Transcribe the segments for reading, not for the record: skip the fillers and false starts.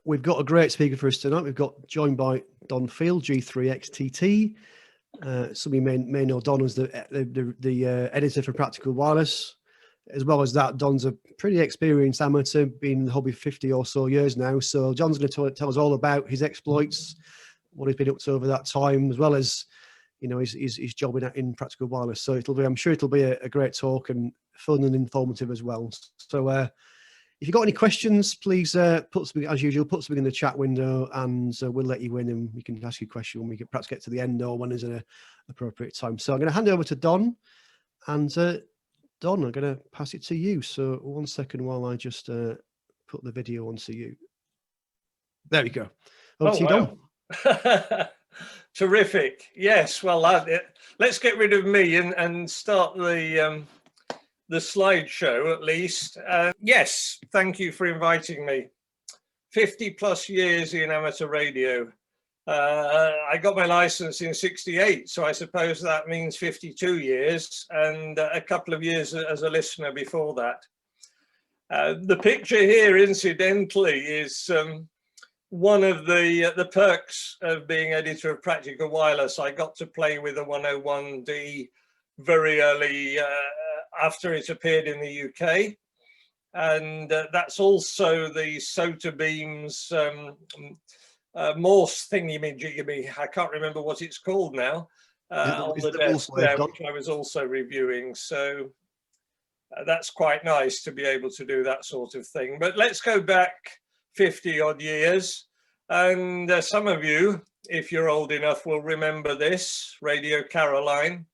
We've got a great speaker for us tonight. We've got joined by Don Field, G3XTT. Some of you may know Don as the editor for Practical Wireless. As well as that, Don's a pretty experienced amateur, been in the hobby 50 or so years now. So John's going to tell us all about his exploits, what he's been up to over that time, as well as his job in Practical Wireless. So I'm sure it'll be a great talk and fun and informative as well. So if you've got any questions, please put something, as usual, put something in the chat window, and we'll let you in, and we can ask you a question when we can perhaps get to the end or when is an appropriate time. So I'm going to hand over to Don, and Don, I'm going to pass it to you. So 1 second while I just put the video onto you. There we go. Over to you, Don. Terrific. Yes. Well, let's get rid of me and start the slideshow at least. Yes. Thank you for inviting me. 50 plus years in amateur radio. I got my license in '68, so I suppose that means 52 years, and a couple of years as a listener before that. The picture here, incidentally, is one of the perks of being editor of Practical Wireless. I got to play with a 101D very early after it appeared in the UK, and that's also the SOTA Beams Morse thingy-majiggy, I can't remember what it's called now, on the desk there, which I was also reviewing. So that's quite nice to be able to do that sort of thing. But let's go back 50 odd years. And some of you, if you're old enough, will remember this, Radio Caroline.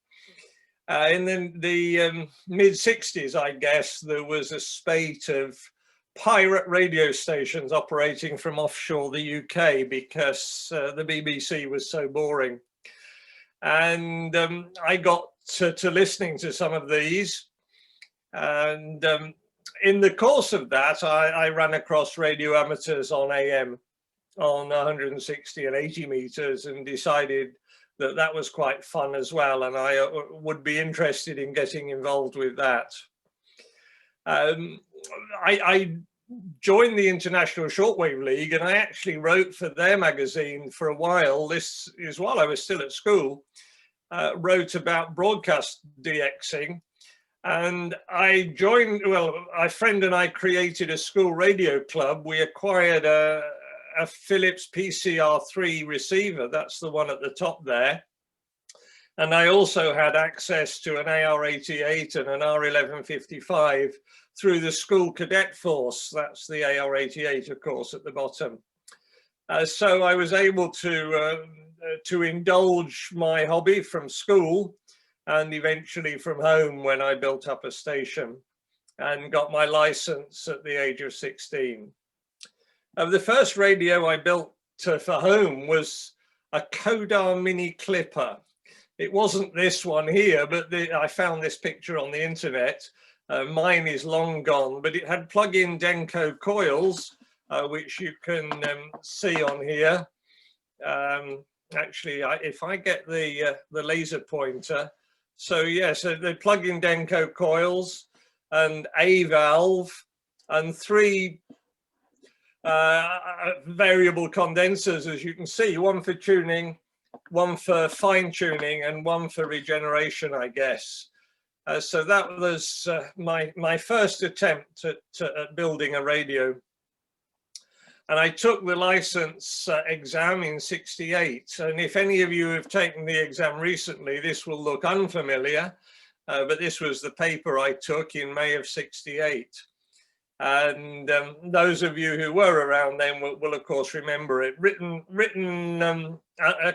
In the mid-60s, I guess, there was a spate of pirate radio stations operating from offshore the UK because the BBC was so boring. And I got to listening to some of these. And in the course of that, I ran across radio amateurs on AM on 160 and 80 meters and decided that that was quite fun as well. And I would be interested in getting involved with that. I joined the International Shortwave League, and I actually wrote for their magazine for a while. This is while I was still at school, wrote about broadcast DXing. And I joined, well, my friend and I created a school radio club. We acquired a Philips PCR3 receiver. That's the one at the top there. And I also had access to an AR88 and an R1155 through the school cadet force. That's the AR88, of course, at the bottom. So I was able to indulge my hobby from school and eventually from home when I built up a station and got my license at the age of 16. The first radio I built for home was a Kodar Mini Clipper. It wasn't this one here, but I found this picture on the internet. Mine is long gone, but it had plug-in Denko coils, which you can see on here. Actually, if I get the laser pointer. So yes, the plug-in Denko coils and a valve and 3 variable condensers, as you can see, one for tuning, one for fine tuning, and one for regeneration, I guess. So that was my first attempt at building a radio. And I took the license exam in '68. And if any of you have taken the exam recently, this will look unfamiliar, but this was the paper I took in May of '68. And those of you who were around then will of course remember it. Written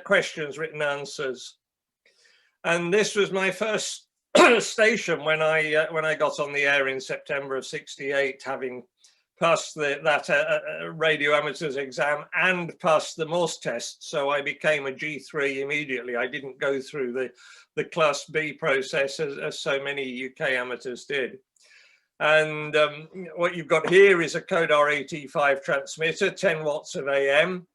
questions, written answers. And this was my first station when I got on the air in September of '68, having passed that radio amateurs exam and passed the Morse test. So I became a G3 immediately. I didn't go through the Class B process as so many UK amateurs did. And what you've got here is a Kodar AT5 transmitter, 10 watts of AM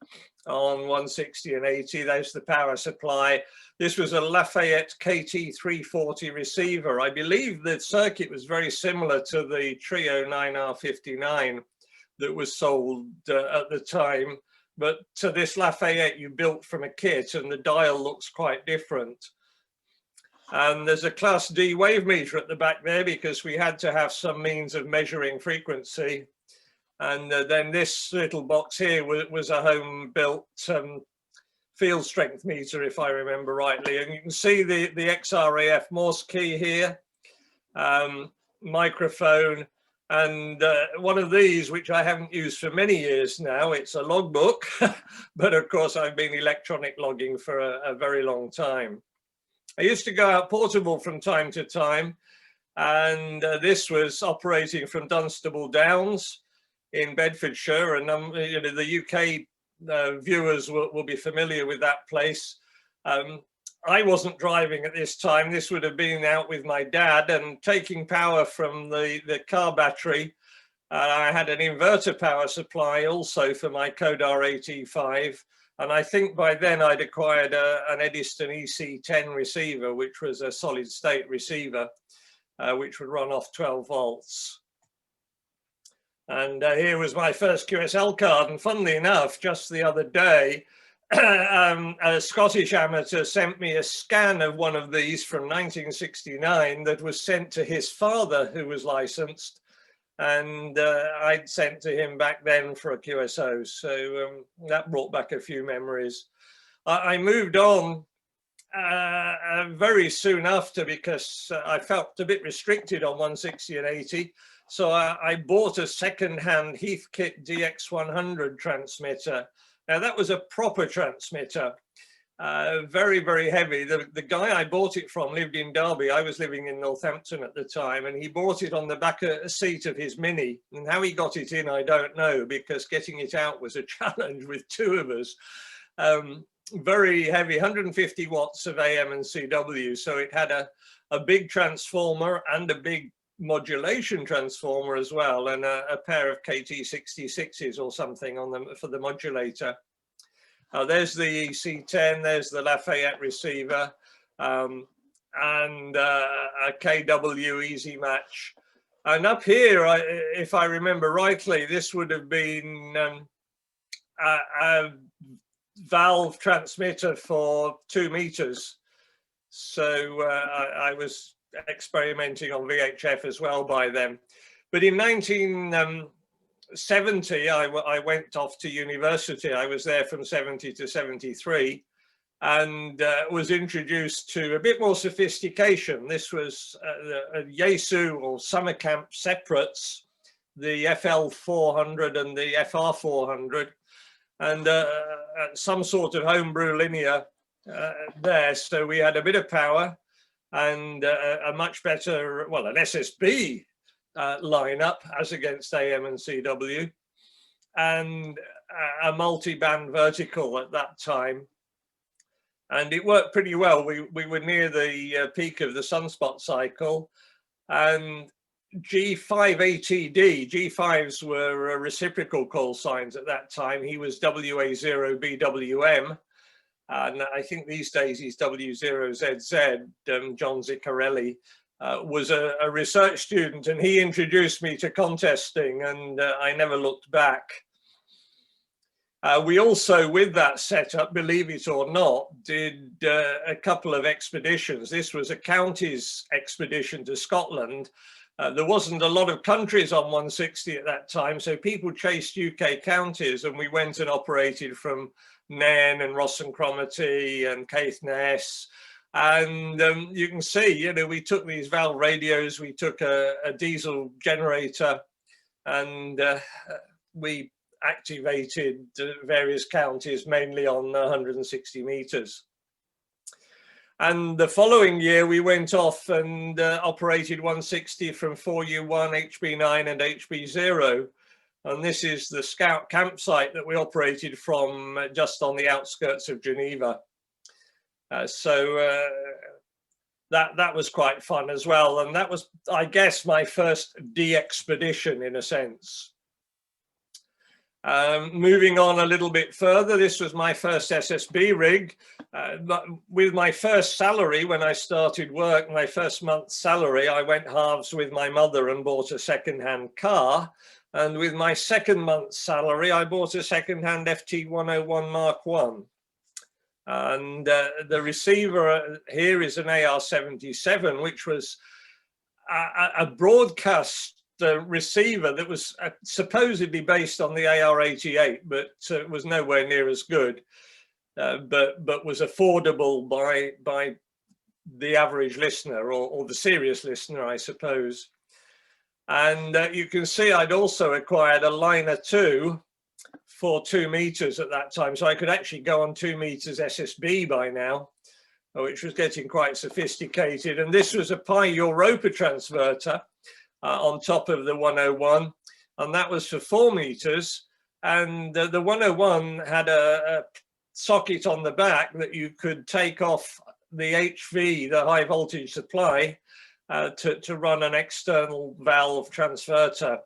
on 160 and 80. There's the power supply. This was a Lafayette KT340 receiver. I believe the circuit was very similar to the Trio 9R59, that was sold at the time. But to this Lafayette you built from a kit, and the dial looks quite different. And there's a Class D wave meter at the back there because we had to have some means of measuring frequency. And then this little box here was a home-built field strength meter, if I remember rightly. And you can see the XRAF Morse key here, microphone, and one of these, which I haven't used for many years now. It's a logbook, but of course I've been electronic logging for a very long time. I used to go out portable from time to time, and this was operating from Dunstable Downs in Bedfordshire, and you know, the UK viewers will be familiar with that place. I wasn't driving at this time. This would have been out with my dad and taking power from the car battery. I had an inverter power supply also for my Kodar AT5. And I think by then I'd acquired an Edison EC10 receiver, which was a solid state receiver, which would run off 12 volts. And here was my first QSL card. And funnily enough, just the other day, a Scottish amateur sent me a scan of one of these from 1969 that was sent to his father, who was licensed, and I'd sent to him back then for a QSO. So that brought back a few memories. I moved on very soon after because I felt a bit restricted on 160 and 80. So I bought a second-hand Heathkit DX100 transmitter. Now that was a proper transmitter, very, very heavy. The guy I bought it from lived in Derby. I was living in Northampton at the time, and he bought it on the back seat of his Mini. And how he got it in, I don't know, because getting it out was a challenge with two of us. Very heavy, 150 watts of AM and CW. So it had a big transformer and a big modulation transformer as well, and a pair of KT66s or something on them for the modulator. There's the EC10, there's the Lafayette receiver, and a KW Easy Match. And up here, if I remember rightly, this would have been a valve transmitter for 2 meters. So I was experimenting on VHF as well by then. But in 1970, I went off to university. I was there from 70 to 73 and was introduced to a bit more sophistication. This was a Yaesu or summer camp separates, the FL400 and the FR400, and some sort of homebrew linear there. So we had a bit of power and a much better, well, an SSB lineup as against AM and CW, and a multi-band vertical at that time. And it worked pretty well. We were near the peak of the sunspot cycle, and G5ATD, G5s were reciprocal call signs at that time. He was WA0BWM. And I think these days he's W0ZZ, John Ziccarelli, was a research student, and he introduced me to contesting, and I never looked back. We also, with that setup, believe it or not, did a couple of expeditions. This was a counties expedition to Scotland. There wasn't a lot of countries on 160 at that time, so people chased UK counties, and we went and operated from Nairn and Ross and Cromarty and Caithness. And you can see, you know, we took these valve radios, we took a diesel generator, and we activated various counties, mainly on 160 meters. And the following year, we went off and operated 160 from 4U1, HB9 and HB0. And this is the Scout campsite that we operated from just on the outskirts of Geneva. So that was quite fun as well. And that was, I guess, my first de-expedition in a sense. Moving on a little bit further, this was my first SSB rig. With my first salary, when I started work, my first month's salary, I went halves with my mother and bought a second-hand car. And with my second month's salary, I bought a second-hand FT101 Mark I. And the receiver here is an AR-77, which was a broadcast receiver that was supposedly based on the AR-88, but was nowhere near as good, but was affordable by the average listener, or the serious listener, I suppose. And you can see I'd also acquired a liner 2 for 2 meters at that time. So I could actually go on 2 meters SSB by now, which was getting quite sophisticated. And this was a pi Europa transverter on top of the 101. And that was for 4 meters. And the 101 had a socket on the back that you could take off the HV, the high voltage supply, to run an external valve transverter.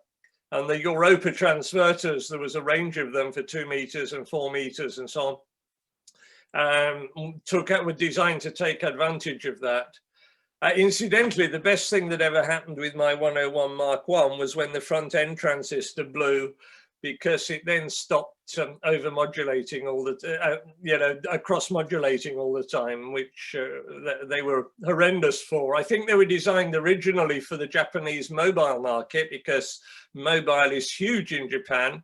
And the Europa transverters, there was a range of them for 2 meters and 4 meters and so on, were designed to take advantage of that. Incidentally, the best thing that ever happened with my 101 Mark I was when the front end transistor blew, because it then stopped over-modulating all the, cross-modulating all the time, which they were horrendous for. I think they were designed originally for the Japanese mobile market, because mobile is huge in Japan,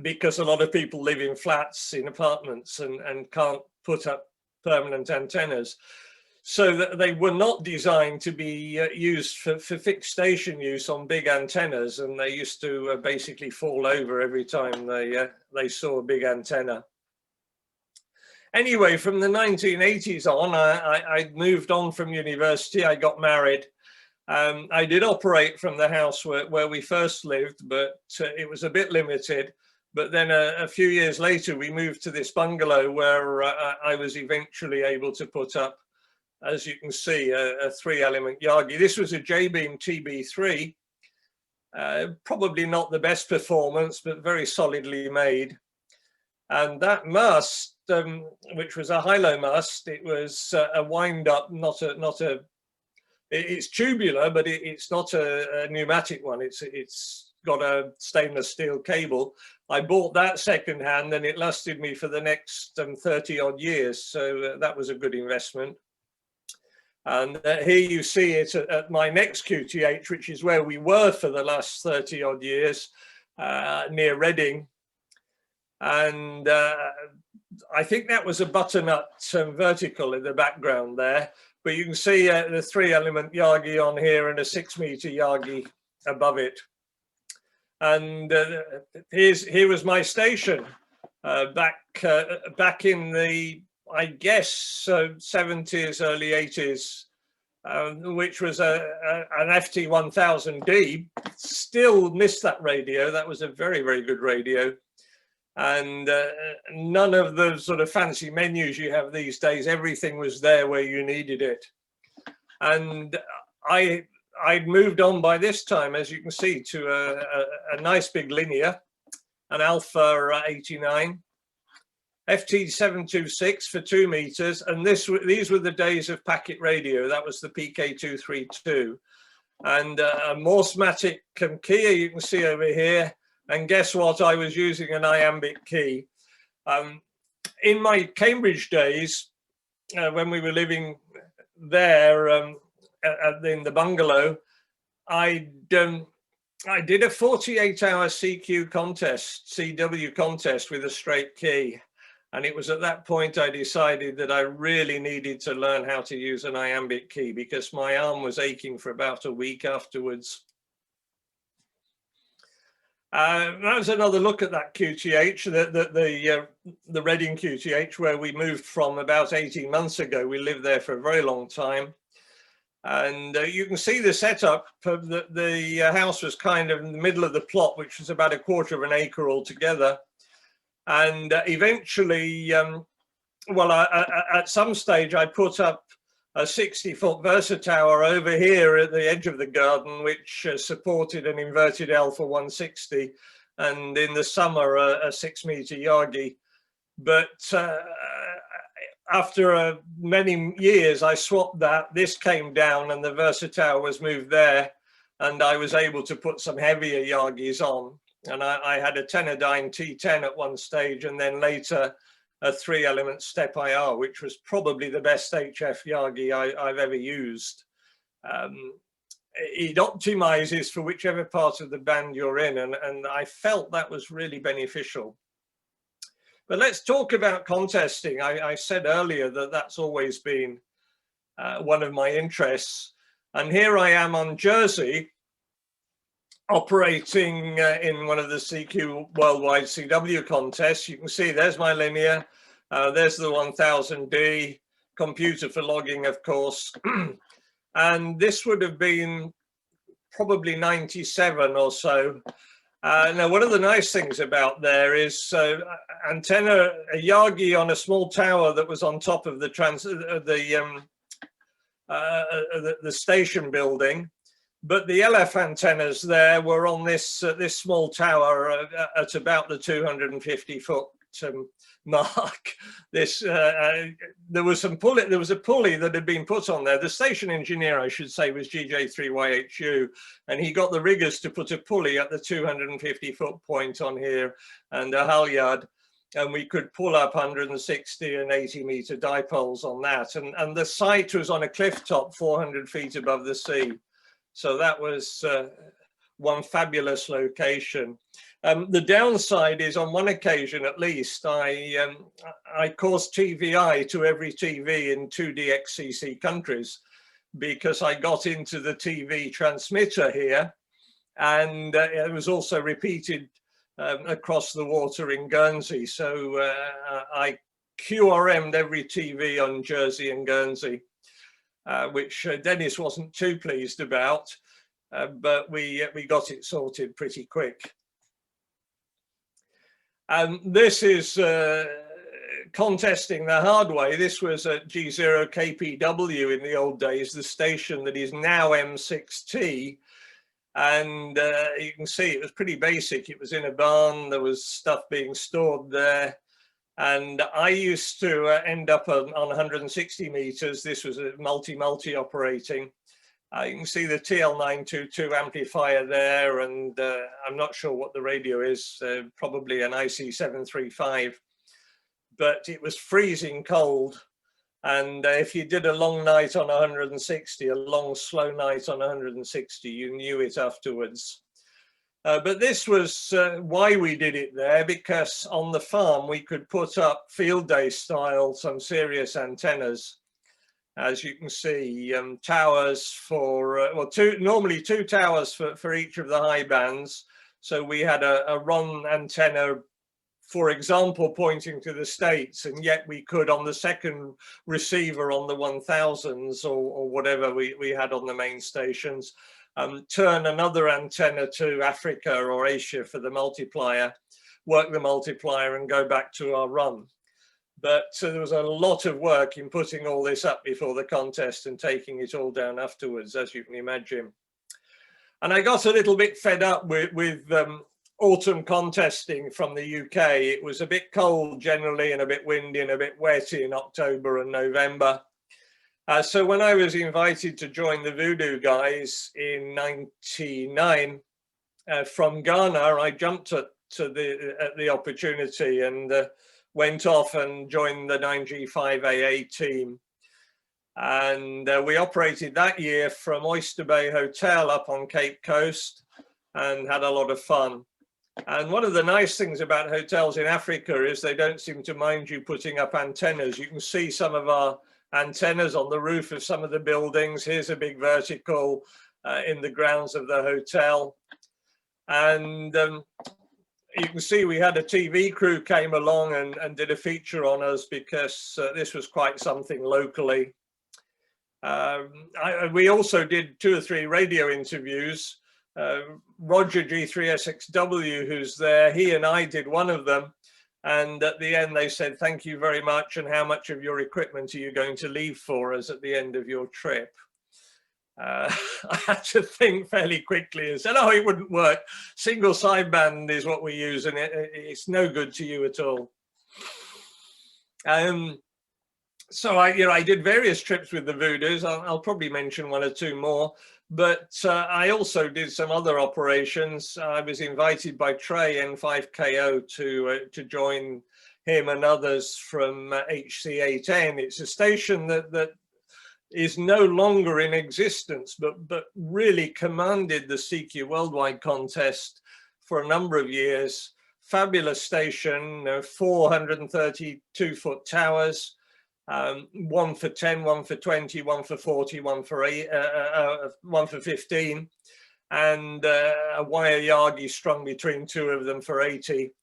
because a lot of people live in flats, in apartments, and can't put up permanent antennas. So that they were not designed to be used for fixed station use on big antennas, and they used to basically fall over every time they saw a big antenna. Anyway, from the 1980s on, I moved on from university. I got married. I did operate from the house where we first lived, but it was a bit limited. But then a few years later, we moved to this bungalow where I was eventually able to put up, as you can see, a 3-element Yagi. This was a J-beam TB3, probably not the best performance, but very solidly made. And that mast, which was a high-low mast, it was a wind-up, it's tubular, but it's not a pneumatic one. It's got a stainless steel cable. I bought that second-hand, and it lasted me for the next 30-odd years, so that was a good investment. And here you see it at my next QTH, which is where we were for the last 30-odd years, near Reading. And I think that was a butternut vertical in the background there. But you can see the 3-element Yagi on here and a 6-meter Yagi above it. And here was my station back in the, I guess, 70s, early 80s, which was an FT1000D. Still missed that radio. That was a very, very good radio. And none of the sort of fancy menus you have these days. Everything was there where you needed it. And I'd moved on by this time, as you can see, to a nice big linear, an Alpha 89. FT726 for 2 meters, and these were the days of packet radio. That was the PK232, and a Morse-matic Kia you can see over here. And guess what? I was using an iambic key. In my Cambridge days, when we were living there in the bungalow, I did a 48-hour CQ contest, CW contest with a straight key. And it was at that point I decided that I really needed to learn how to use an iambic key, because my arm was aching for about a week afterwards. That was another look at that QTH, the Reading QTH, where we moved from about 18 months ago. We lived there for a very long time. And you can see the setup. The house was kind of in the middle of the plot, which was about 1/4 of an acre altogether. And eventually, at some stage, I put up a 60-foot Versatower over here at the edge of the garden, which supported an inverted Alpha 160, and in the summer, a 6-meter Yagi. But after many years, I swapped that. This came down, and the Versatower was moved there. and I was able to put some heavier Yagis on. And I had a Tenordyne T10 at one stage, and then later a 3-element step IR, which was probably the best HF Yagi I've ever used. It optimizes for whichever part of the band you're in, and I felt that was really beneficial. But let's talk about contesting. I said earlier that that's always been one of my interests. And here I am on Jersey, operating in one of the CQ Worldwide CW contests. You can see there's my linear, there's the 1000D, computer for logging, of course. And this would have been probably 97 or so. Now, one of the nice things about there is antenna, a Yagi on a small tower that was on top of the station building, but the LF antennas there were on this this small tower at about the 250-foot mark. This there was a pulley that had been put on there. The station engineer, I should say, was GJ3YHU, and he got the riggers to put a pulley at the 250-foot point on here and a halyard, and we could pull up 160 and 80-meter dipoles on that. And the site was on a cliff top 400 feet above the sea. So that was one fabulous location. The downside is, on one occasion at least, I caused TVI to every TV in 2DXCC countries, because I got into the TV transmitter here, and it was also repeated across the water in Guernsey. So I QRM'd every TV on Jersey and Guernsey, which Dennis wasn't too pleased about, but we got it sorted pretty quick. And this is contesting the hard way. This was at G0KPW in the old days, the station that is now M6T. And you can see it was pretty basic. It was in a barn. There was stuff being stored there. And I used to end up on 160 meters. This was a multi operating. You can see the TL922 amplifier there, and I'm not sure what the radio is, probably an IC735, but it was freezing cold. And if you did a long night on 160, a long slow night on 160, you knew it afterwards. But this was why we did it there, because on the farm we could put up field day style, some serious antennas. As you can see, towers for, normally two towers for each of the high bands. So we had a RON antenna, for example, pointing to the States, and yet we could, on the second receiver on the 1000s or whatever we had on the main stations, turn another antenna to Africa or Asia for the multiplier, work the multiplier and go back to our RON. But there was a lot of work in putting all this up before the contest and taking it all down afterwards, as you can imagine. And I got a little bit fed up with autumn contesting from the UK. It was a bit cold generally, and a bit windy and a bit wet in October and November. So when I was invited to join the Voodoo guys in '99 from Ghana, I jumped at the opportunity and went off and joined the 9G5AA team. And we operated that year from Oyster Bay Hotel up on Cape Coast and had a lot of fun. And one of the nice things about hotels in Africa is they don't seem to mind you putting up antennas. You can see some of our antennas on the roof of some of the buildings. Here's a big vertical in the grounds of the hotel. And you can see we had a TV crew came along and did a feature on us, because this was quite something locally. We also did 2 or 3 radio interviews. Roger G3XTT, who's there, he and I did one of them. And at the end they said, thank you very much. And how much of your equipment are you going to leave for us at the end of your trip? I had to think fairly quickly and said, oh, it wouldn't work. Single sideband is what we use, and it's no good to you at all. So I did various trips with the Voodoos. I'll probably mention 1 or 2 more, But I also did some other operations. I was invited by Trey N5KO to join him and others from HC8N. It's a station that is no longer in existence, but really commanded the CQ Worldwide contest for a number of years. Fabulous station, 432-foot towers, one for 10, one for 20, one for 40, one for 8, one for 15, and a wire Yagi strung between two of them for 80,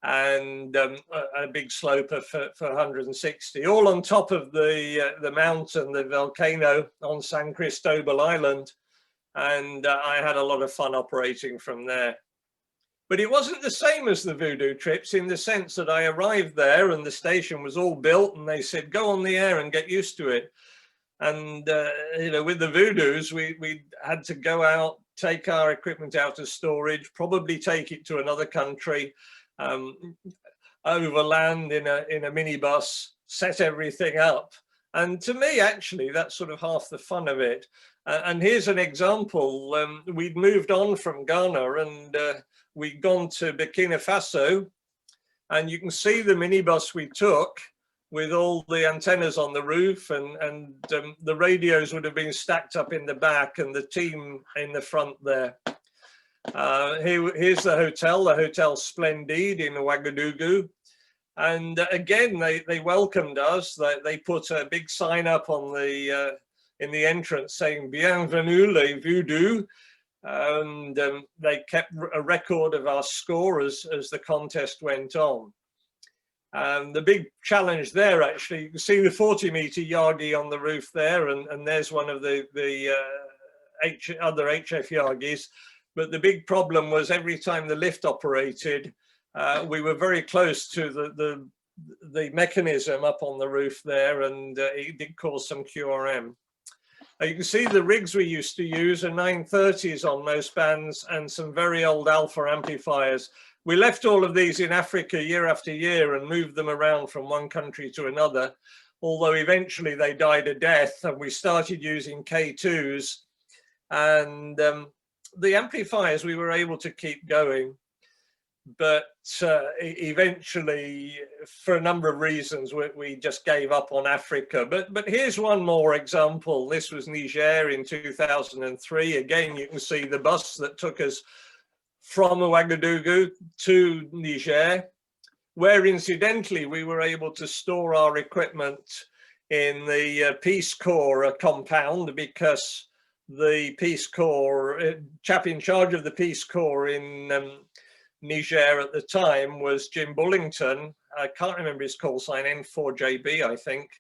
and a big sloper for 160, all on top of the mountain, the volcano on San Cristobal Island. And I had a lot of fun operating from there. But it wasn't the same as the Voodoo trips, in the sense that I arrived there and the station was all built and they said, go on the air and get used to it. And, you know, with the Voodoos, we had to go out, take our equipment out of storage, probably take it to another country, overland in a minibus, set everything up. And to me, actually, that's sort of half the fun of it. And here's an example. We'd moved on from Ghana and we'd gone to Burkina Faso, and you can see the minibus we took with all the antennas on the roof, and the radios would have been stacked up in the back and the team in the front there. Here's the Hotel Splendide in Ouagadougou. And again, they welcomed us. They put a big sign up on the in the entrance saying "Bienvenue les Voodoo," and they kept a record of our score as the contest went on. And the big challenge there, actually, you can see the 40-meter Yagi on the roof there, and there's one of the other HF Yagis. But the big problem was every time the lift operated, we were very close to the mechanism up on the roof there, and it did cause some QRM. You can see the rigs we used to use are 930s on most bands and some very old alpha amplifiers. We left all of these in Africa year after year and moved them around from one country to another, although eventually they died a death and we started using K2s. And the amplifiers we were able to keep going. But eventually, for a number of reasons, we just gave up on Africa. But here's one more example. This was Niger in 2003. Again, you can see the bus that took us from Ouagadougou to Niger, where incidentally we were able to store our equipment in the Peace Corps compound, because the Peace Corps, chap in charge of the Peace Corps in Niger at the time was Jim Bullington. I can't remember his call sign, N4JB, I think.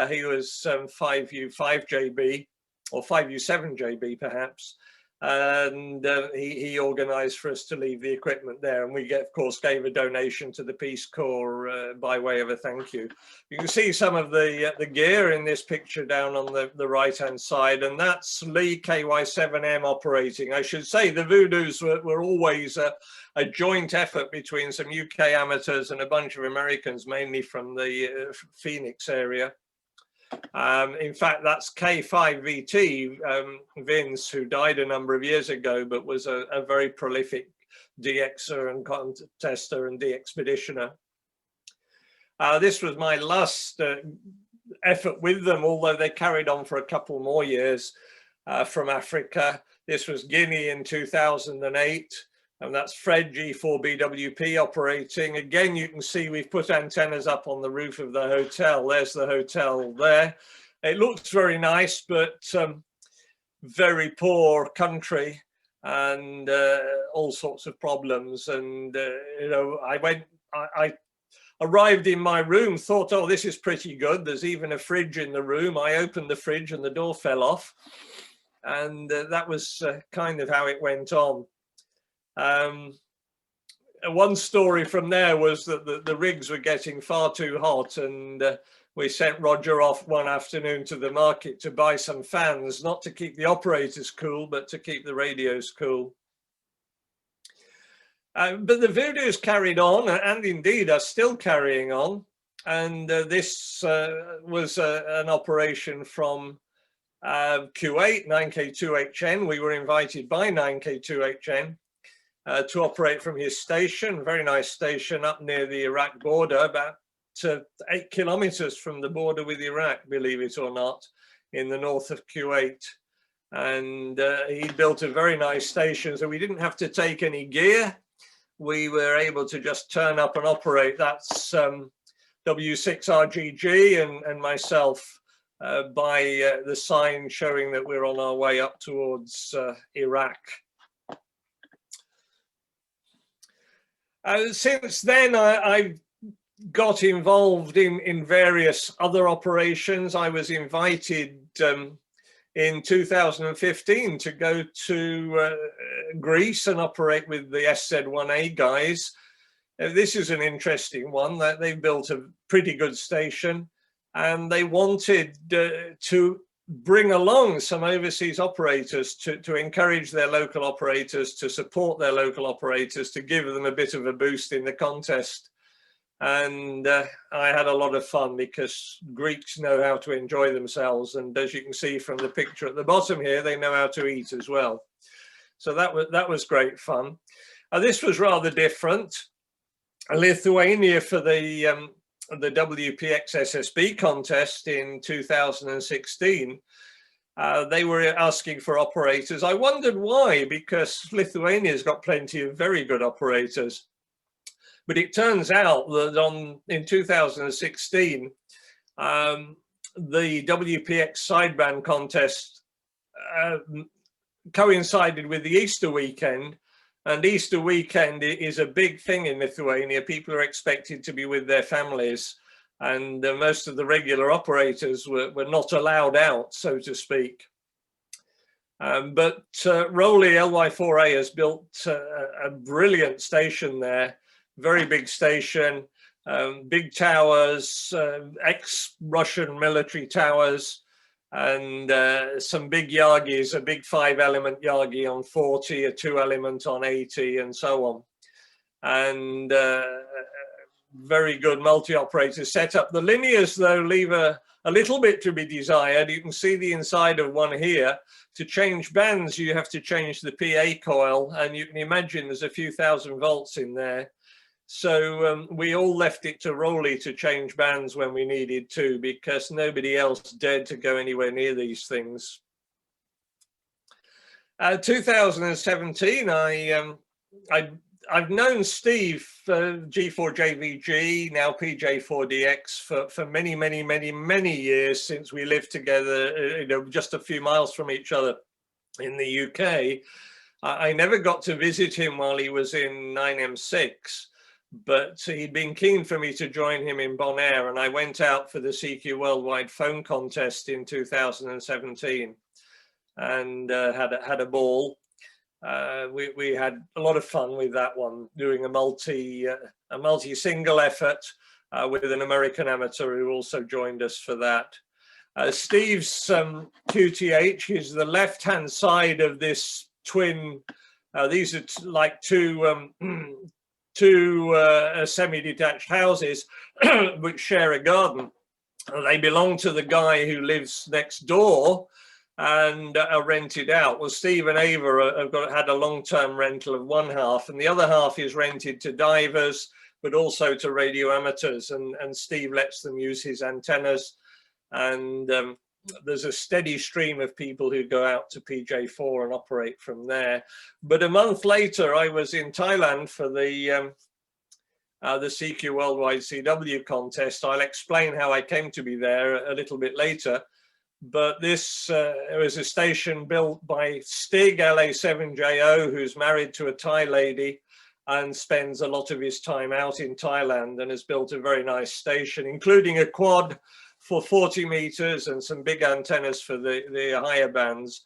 He was 5U5JB or 5U7JB perhaps. And he organized for us to leave the equipment there. And we, of course, gave a donation to the Peace Corps by way of a thank you. You can see some of the gear in this picture down on the right-hand side, and that's Lee KY7M operating. I should say the Voodoos were always a joint effort between some UK amateurs and a bunch of Americans, mainly from the Phoenix area. In fact, that's K5VT, Vince, who died a number of years ago, but was a very prolific DXer and contester and de-expeditioner. This was my last effort with them, although they carried on for a couple more years from Africa. This was Guinea in 2008. And that's Fred G4BWP operating. Again, you can see we've put antennas up on the roof of the hotel. There's the hotel there. It looks very nice, but very poor country and all sorts of problems. And, you know, I arrived in my room, thought, oh, this is pretty good. There's even a fridge in the room. I opened the fridge and the door fell off. And that was kind of how it went on. One story from there was that the rigs were getting far too hot, and we sent Roger off one afternoon to the market to buy some fans, not to keep the operators cool, but to keep the radios cool. But the Voodoos carried on, and indeed are still carrying on. And this was an operation from Kuwait, 9K2HN. We were invited by 9K2HN to operate from his station, very nice station up near the Iraq border, about 8 kilometers from the border with Iraq, believe it or not, in the north of Kuwait. And he built a very nice station, so we didn't have to take any gear. We were able to just turn up and operate. That's W6RGG and myself by the sign showing that we're on our way up towards Iraq. Since then, I've got involved in various other operations. I was invited in 2015 to go to Greece and operate with the SZ1A guys. This is an interesting one. That they built a pretty good station, and they wanted to bring along some overseas operators to encourage their local operators, to support their local operators, to give them a bit of a boost in the contest. And I had a lot of fun because Greeks know how to enjoy themselves. And as you can see from the picture at the bottom here, they know how to eat as well. So that was great fun. This was rather different. Lithuania for the WPX SSB contest in 2016. They were asking for operators. I wondered why, because Lithuania's got plenty of very good operators. But it turns out that in 2016, the WPX sideband contest coincided with the Easter weekend. And Easter weekend is a big thing in Lithuania. People are expected to be with their families. And most of the regular operators were not allowed out, so to speak. But Rowley LY4A has built a brilliant station there. Very big station, big towers, ex-Russian military towers, and some big Yagis, a big 5-element Yagi on 40, a 2-element on 80, and so on. And very good multi-operator setup. The linears, though, leave a little bit to be desired. You can see the inside of one here. To change bands, you have to change the PA coil, and you can imagine there's a few thousand volts in there. So we all left it to Rowley to change bands when we needed to, because nobody else dared to go anywhere near these things. 2017, I've known Steve, G4JVG, now PJ4DX, for many, many, many, many years, since we lived together, just a few miles from each other in the UK. I never got to visit him while he was in 9M6. But he'd been keen for me to join him in Bonaire, and I went out for the CQ Worldwide phone contest in 2017 and had a ball. We had a lot of fun with that one, doing a multi-single effort with an American amateur who also joined us for that. Steve's QTH is the left-hand side of this twin. These are like two semi-detached houses which share a garden. They belong to the guy who lives next door and are rented out. Well, Steve and Ava have had a long-term rental of one half, and the other half is rented to divers, but also to radio amateurs, and Steve lets them use his antennas. And there's a steady stream of people who go out to PJ4 and operate from there. But a month later, I was in Thailand for the CQ Worldwide CW contest. I'll explain how I came to be there a little bit later. But this was a station built by Stig LA7JO, who's married to a Thai lady and spends a lot of his time out in Thailand, and has built a very nice station, including a quad for 40 meters and some big antennas for the higher bands.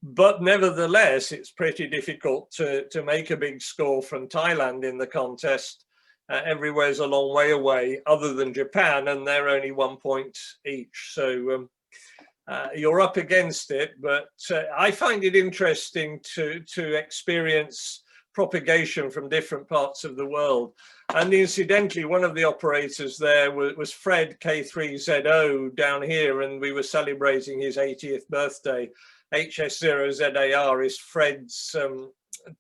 But nevertheless, it's pretty difficult to make a big score from Thailand in the contest. Everywhere's a long way away, other than Japan, and they're only 1 point each. So you're up against it, but I find it interesting to experience propagation from different parts of the world. And incidentally, one of the operators there was Fred K3ZO down here, and we were celebrating his 80th birthday. HS0ZAR is Fred's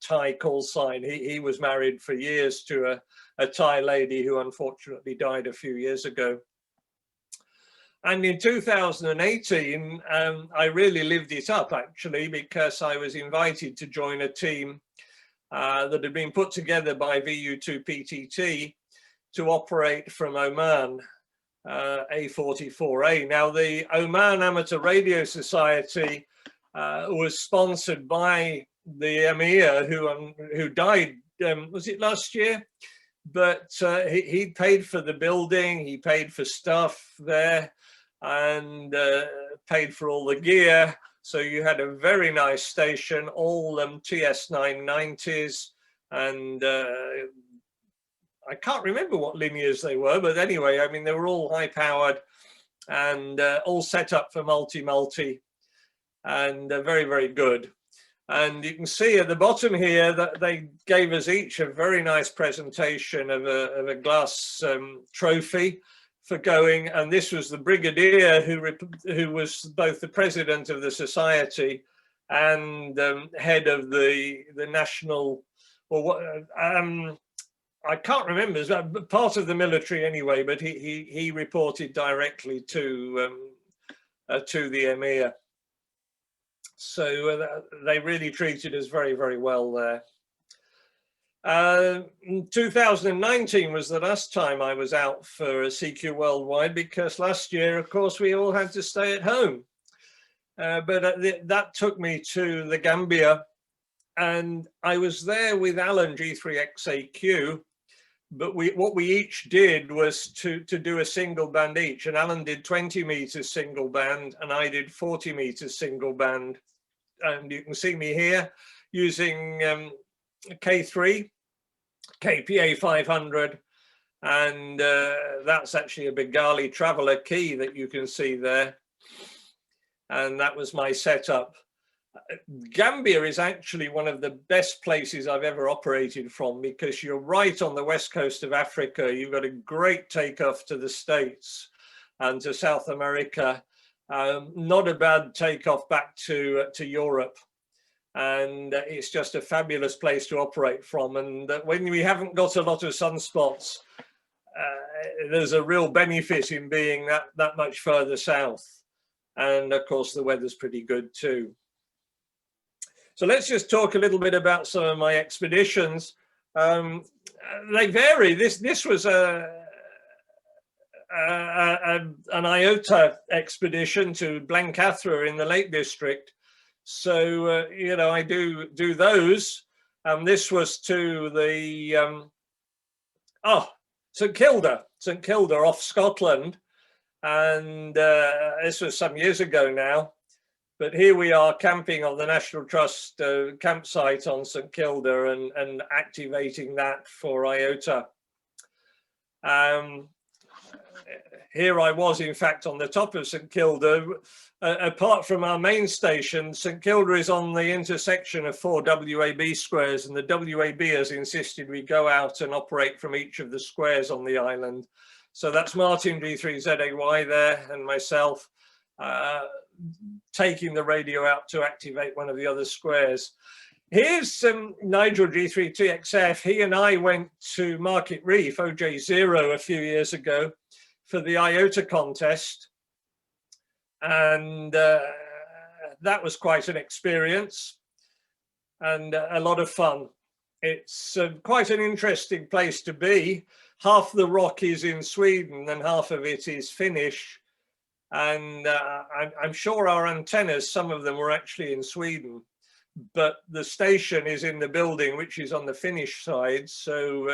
Thai call sign. He was married for years to a Thai lady who unfortunately died a few years ago. And in 2018, I really lived it up, actually, because I was invited to join a team that had been put together by VU2PTT to operate from Oman, A44A. Now, the Oman Amateur Radio Society was sponsored by the Emir, who died, was it last year? But he paid for the building, he paid for stuff there, and paid for all the gear. So you had a very nice station, all TS990s, and I can't remember what linears they were, but anyway, I mean, they were all high powered and all set up for multi-multi, and very, very good. And you can see at the bottom here that they gave us each a very nice presentation of a glass trophy for going. And this was the brigadier who was both the president of the society and head of the national, or what, I can't remember, it was part of the military anyway, but he reported directly to the Emir. So they really treated us very, very well there. 2019 was the last time I was out for a CQ Worldwide, because last year, of course, we all had to stay at home. But that took me to the Gambia, and I was there with Alan G3XAQ. But what we each did was to do a single band each, and Alan did 20 meters single band, and I did 40 meters single band. And you can see me here using K3, KPA 500, and that's actually a Bengali Traveler key that you can see there. And that was my setup. Gambia is actually one of the best places I've ever operated from, because you're right on the west coast of Africa. You've got a great takeoff to the States and to South America. Not a bad takeoff back to Europe. And it's just a fabulous place to operate from. And when we haven't got a lot of sunspots, there's a real benefit in being that much further south. And of course, the weather's pretty good too. So let's just talk a little bit about some of my expeditions. They vary. This was an IOTA expedition to Blancathra in the Lake District. So, you know, I do those. This was to the, St Kilda off Scotland. And this was some years ago now. But here we are camping on the National Trust campsite on St Kilda and activating that for IOTA. Here I was, in fact, on the top of St Kilda. Apart from our main station, St Kilda is on the intersection of 4 WAB squares, and the WAB has insisted we go out and operate from each of the squares on the island. So that's Martin G3ZAY there and myself taking the radio out to activate one of the other squares. Here's Nigel G3TXF. He and I went to Market Reef, OJ0, a few years ago for the IOTA contest. And that was quite an experience and a lot of fun. It's quite an interesting place to be. Half the rock is in Sweden and half of it is Finnish. And I'm sure our antennas, some of them were actually in Sweden, but the station is in the building, which is on the Finnish side. So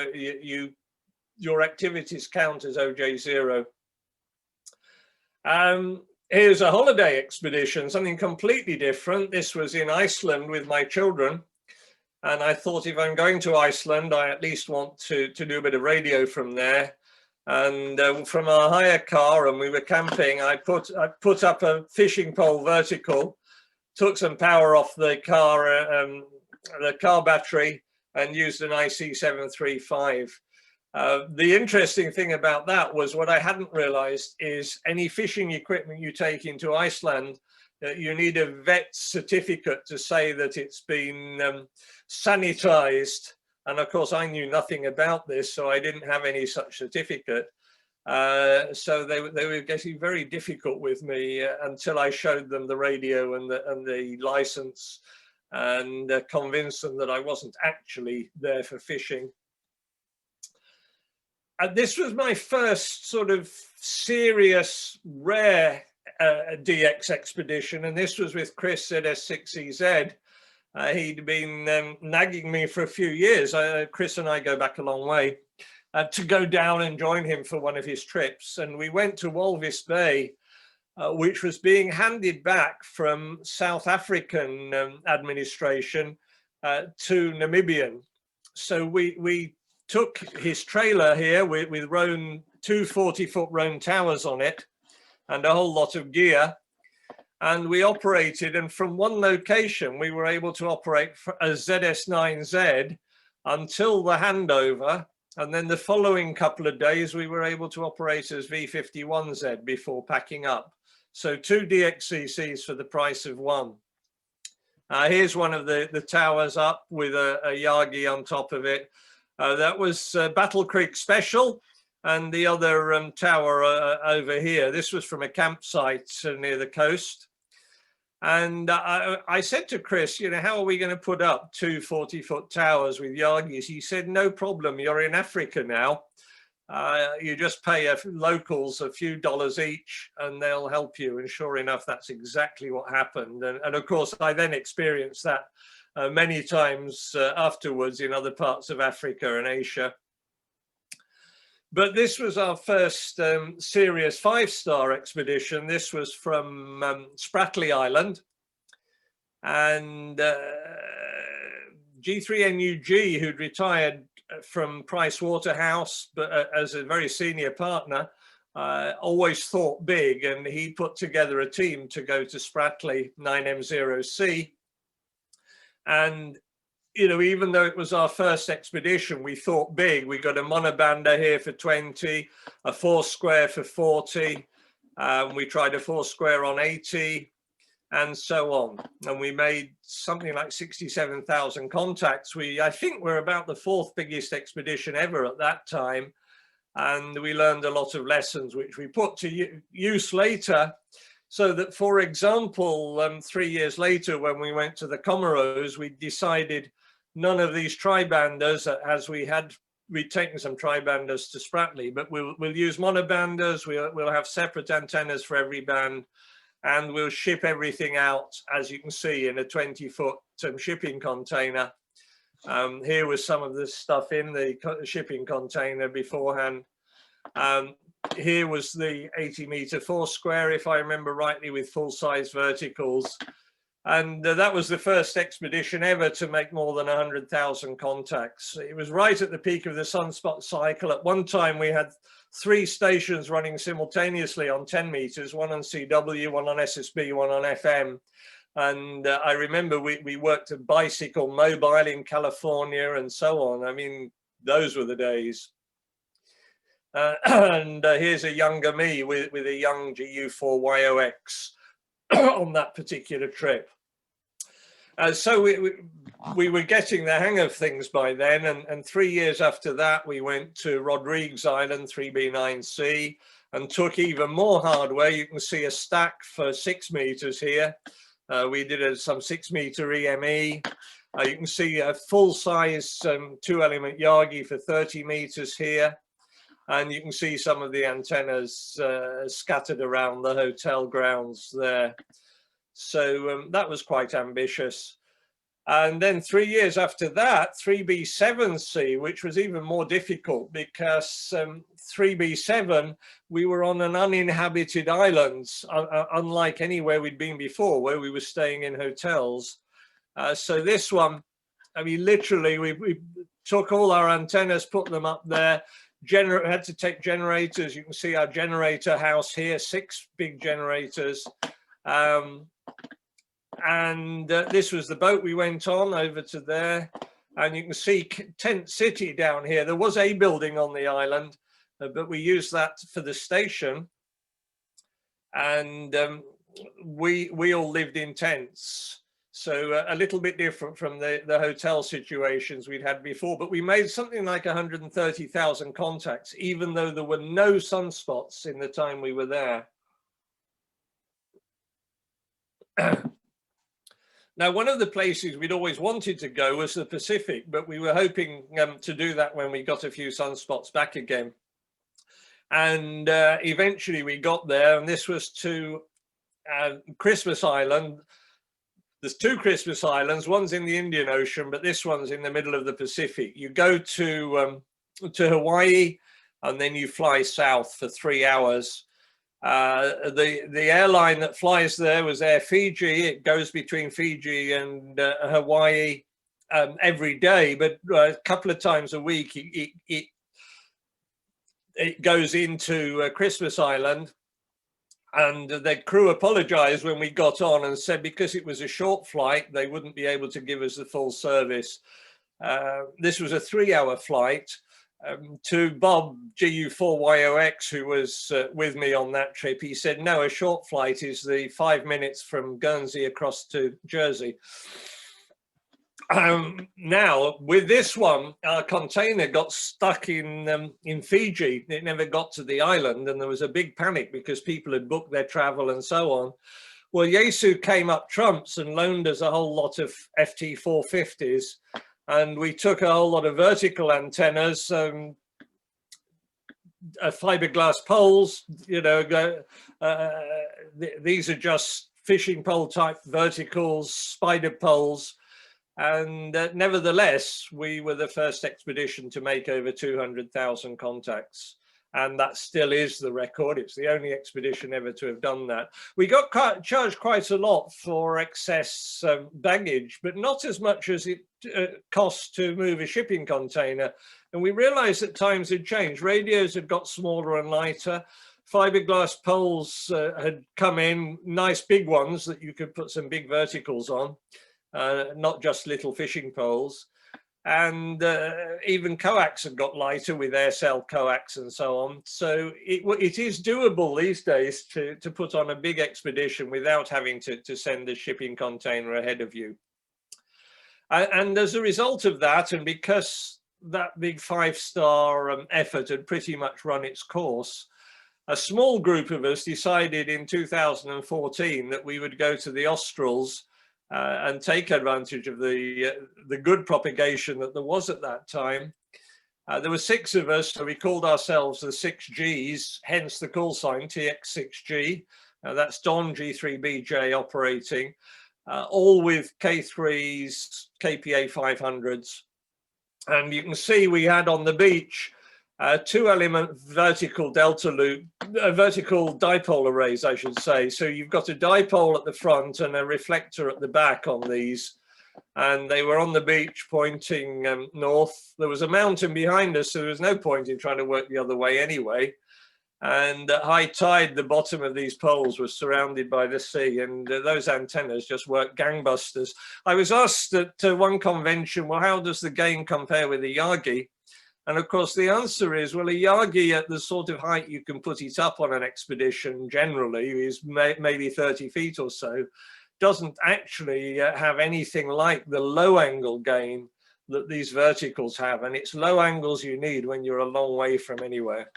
your activities count as OJ0. Here's a holiday expedition, something completely different. This was in Iceland with my children. And I thought, if I'm going to Iceland, I at least want to do a bit of radio from there. And from our hire car, and we were camping, I put up a fishing pole vertical, took some power off the car battery, and used an IC735. The interesting thing about that was, what I hadn't realized is any fishing equipment you take into Iceland, you need a vet certificate to say that it's been sanitized. And of course, I knew nothing about this, so I didn't have any such certificate. So they were getting very difficult with me until I showed them the radio and the license, and convinced them that I wasn't actually there for fishing. And this was my first sort of serious, rare DX expedition, and this was with Chris ZS6EZ. He'd been nagging me for a few years. Chris and I go back a long way. To go down and join him for one of his trips. And we went to Walvis Bay, which was being handed back from South African administration to Namibian. So we took his trailer here with two 40-foot Roan towers on it and a whole lot of gear. And we operated, and from one location, we were able to operate as ZS9Z until the handover. And then the following couple of days, we were able to operate as V51Z before packing up. So 2 DXCCs for the price of one. Here's one of the towers up with a Yagi on top of it. That was Battle Creek Special, and the other tower over here. This was from a campsite near the coast. And I said to Chris, you know, how are we going to put up 2 40-foot towers with Yagis? He said, no problem, you're in Africa now. You just pay locals a few dollars each and they'll help you. And sure enough, that's exactly what happened. And of course, I then experienced that many times afterwards in other parts of Africa and Asia. But this was our first serious 5-star expedition. This was from Spratly Island. And G3NUG, who'd retired from Price Waterhouse, but as a very senior partner, always thought big. And he put together a team to go to Spratly 9M0C. And you know, even though it was our first expedition, we thought big. We got a monobander here for 20, a 4-square for 40. We tried a 4-square on 80 and so on. And we made something like 67,000 contacts. I think we're about the 4th biggest expedition ever at that time. And we learned a lot of lessons, which we put to use later. So that, for example, 3 years later, when we went to the Comoros, we decided none of these tri-banders, as we'd taken some tri-banders to Spratly, but we'll use monobanders, we'll have separate antennas for every band, and we'll ship everything out, as you can see, in a 20-foot shipping container. Here was some of the stuff in the shipping container beforehand. Here was the 80-meter 4-square, if I remember rightly, with full-size verticals. And that was the first expedition ever to make more than 100,000 contacts. It was right at the peak of the sunspot cycle. At one time, we had 3 stations running simultaneously on 10 meters, one on CW, one on SSB, one on FM. And I remember we worked a bicycle mobile in California and so on. I mean, those were the days. And here's a younger me with a young GU4YOX on that particular trip. So we were getting the hang of things by then, and 3 years after that we went to Rodrigues Island 3B9C and took even more hardware. You can see a stack for 6 meters here. We did some 6-meter EME. You can see a full-size 2-element Yagi for 30 meters here. And you can see some of the antennas scattered around the hotel grounds there. So that was quite ambitious. And then 3 years after that, 3B7C, which was even more difficult because 3B7, we were on an uninhabited island, unlike anywhere we'd been before, where we were staying in hotels. So this one, I mean, literally, we took all our antennas, put them up there, had to take generators. You can see our generator house here, 6 big generators. And this was the boat we went on over to there. And you can see Tent City down here. There was a building on the island, but we used that for the station. And we all lived in tents. So a little bit different from the hotel situations we'd had before, but we made something like 130,000 contacts, even though there were no sunspots in the time we were there. Now, one of the places we'd always wanted to go was the Pacific, but we were hoping to do that when we got a few sunspots back again. And eventually we got there, and this was to Christmas Island. There's two Christmas Islands, one's in the Indian Ocean, but this one's in the middle of the Pacific. You go to Hawaii, and then you fly south for 3 hours. The airline that flies there was Air Fiji. It goes between Fiji and Hawaii every day, but a couple of times a week it goes into Christmas Island. And the crew apologized when we got on and said because it was a short flight, they wouldn't be able to give us the full service. This was a 3-hour flight. To Bob GU4YOX, who was with me on that trip, he said, no, a short flight is the 5 minutes from Guernsey across to Jersey. Now, with this one, our container got stuck in Fiji. It never got to the island, and there was a big panic because people had booked their travel and so on. Well, Yaesu came up trumps and loaned us a whole lot of FT450s, and we took a whole lot of vertical antennas, fiberglass poles. You know, these are just fishing pole type verticals, spider poles. And nevertheless, we were the first expedition to make over 200,000 contacts. And that still is the record. It's the only expedition ever to have done that. We got charged quite a lot for excess baggage, but not as much as it costs to move a shipping container. And we realized that times had changed. Radios had got smaller and lighter. Fiberglass poles had come in, nice big ones that you could put some big verticals on. Not just little fishing poles, and even coax had got lighter with air cell coax and so on. So it is doable these days to put on a big expedition without having to send a shipping container ahead of you. And as a result of that, and because that big 5-star effort had pretty much run its course, a small group of us decided in 2014 that we would go to the Australs and take advantage of the good propagation that there was at that time. There were 6 of us, so we called ourselves the 6 Gs, hence the call sign TX6G. That's Don G3BJ operating, all with K3s, KPA 500s. And you can see we had on the beach 2-element vertical delta loop, vertical dipole arrays, I should say. So you've got a dipole at the front and a reflector at the back on these. And they were on the beach pointing north. There was a mountain behind us, so there was no point in trying to work the other way anyway. And at high tide, the bottom of these poles was surrounded by the sea, and those antennas just worked gangbusters. I was asked at one convention, well, how does the gain compare with a Yagi? And of course, the answer is, well, a Yagi at the sort of height you can put it up on an expedition generally is maybe 30 feet or so, doesn't actually have anything like the low angle gain that these verticals have. And it's low angles you need when you're a long way from anywhere.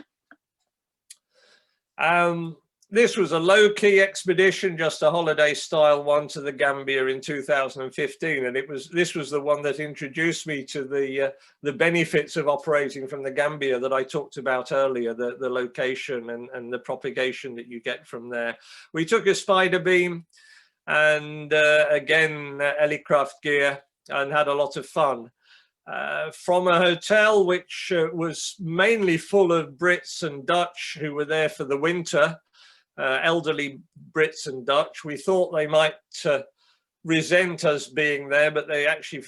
This was a low-key expedition, just a holiday-style one to the Gambia in 2015, and this was the one that introduced me to the benefits of operating from the Gambia that I talked about earlier, the location and the propagation that you get from there. We took a spider beam and again Elicraft gear and had a lot of fun. From a hotel which was mainly full of Brits and Dutch who were there for the winter, elderly Brits and Dutch. We thought they might resent us being there, but they actually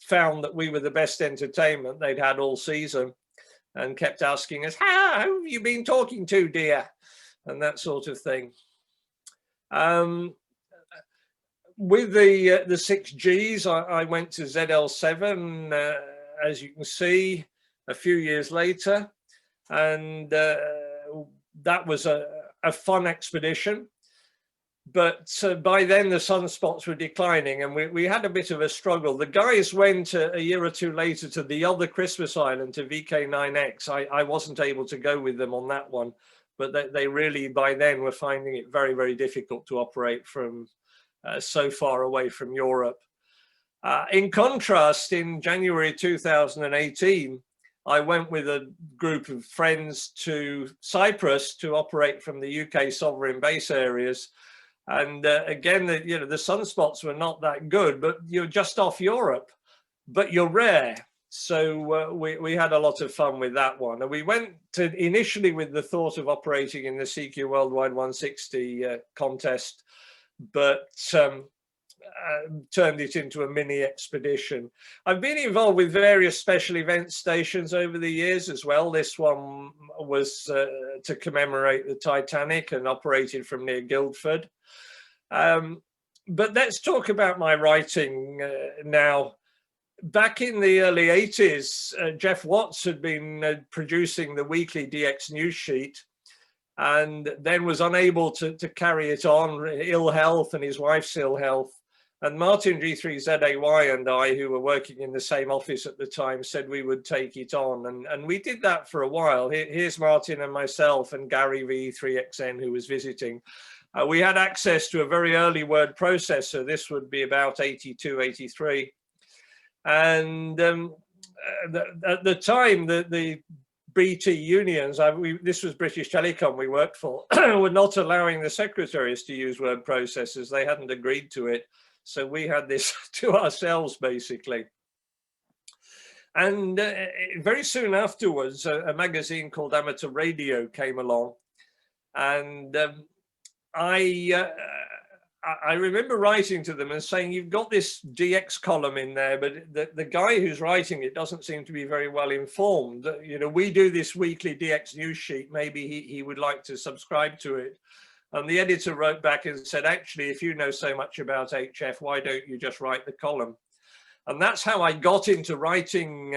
found that we were the best entertainment they'd had all season and kept asking us, how have you been talking to, dear? And that sort of thing. with the 6Gs, I went to ZL7, as you can see, a few years later, and that was a fun expedition. But by then the sunspots were declining, and we had a bit of a struggle. The guys went a year or two later to the other Christmas island, to VK9X. I wasn't able to go with them on that one, but they really by then were finding it very, very difficult to operate from so far away from Europe. In contrast, in January 2018, I went with a group of friends to Cyprus to operate from the UK sovereign base areas. And again, the sunspots were not that good, but you're just off Europe, but you're rare. So we had a lot of fun with that one. And we went to initially with the thought of operating in the CQ Worldwide 160 contest, but turned it into a mini expedition. I've been involved with various special event stations over the years as well. This one was to commemorate the Titanic and operated from near Guildford. But let's talk about my writing now. Back in the early 80s, Jeff Watts had been producing the weekly DX news sheet, and then was unable to carry it on, ill health and his wife's ill health. And Martin G3ZAY and I, who were working in the same office at the time, said we would take it on. And we did that for a while. Here's Martin and myself and Gary V3XN, who was visiting. We had access to a very early word processor. This would be about 82, 83. And at the time, the BT unions, this was British Telecom we worked for, were not allowing the secretaries to use word processors. They hadn't agreed to it. So we had this to ourselves, basically. And very soon afterwards, a magazine called Amateur Radio came along. And I remember writing to them and saying, you've got this DX column in there, but the guy who's writing it doesn't seem to be very well informed. We do this weekly DX news sheet. Maybe he would like to subscribe to it. And the editor wrote back and said, actually, if you know so much about HF, why don't you just write the column? And that's how I got into writing